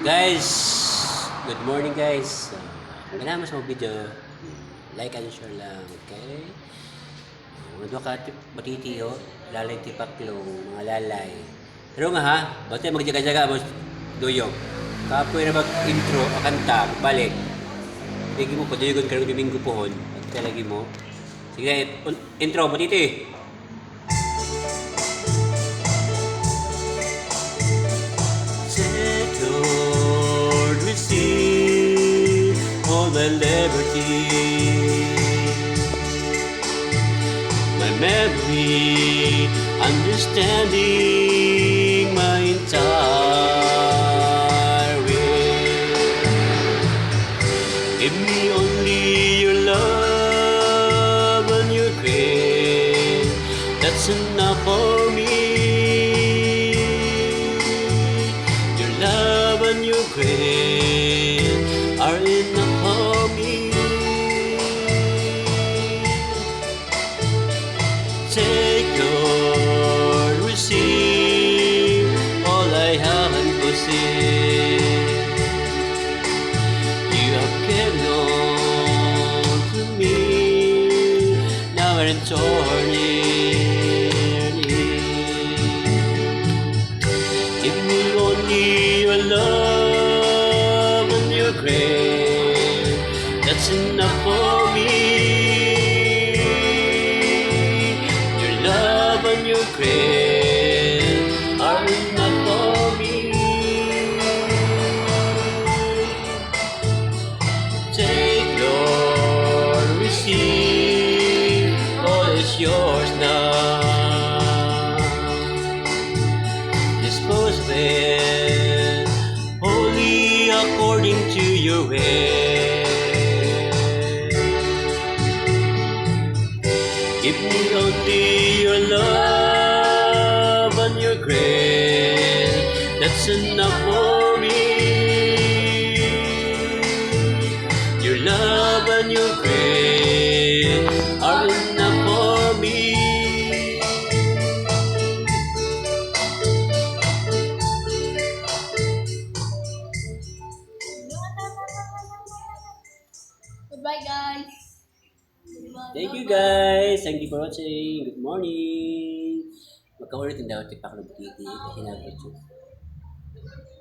Guys, good morning guys. Kailangan mas video, like and share lang, okay? Mga ka batitiyo, lalay tipaklong, mga lalay. Pero nga ha, basta magjaga-jaga mo duyog. Kapoy na mag-intro, kanta, balik. Lagi mo, paduyogon ka ng Domingo pohon. Pagka lagi mo. Sige, intro, batiti. Lord, receive all my liberty, my memory, understanding, my entire will. Give me only your love and your grace, that's enough for me. Love and your grace are enough for me. Take, Lord, receive all I have and possess. You have given all to me, now and eternity. Give me only your love and your grace, that's enough for me. Your love and your grace are enough for me. Take, Lord, receive, all is yours now. Dispose of it wholly according to your way. Give me only your love and your grace, that's enough for me. Your love and your grace are enough for me. Goodbye, guys. Thank you guys. Thank you for watching. Good morning. Magkaulit yung daw tipak ng butiti kasi nabot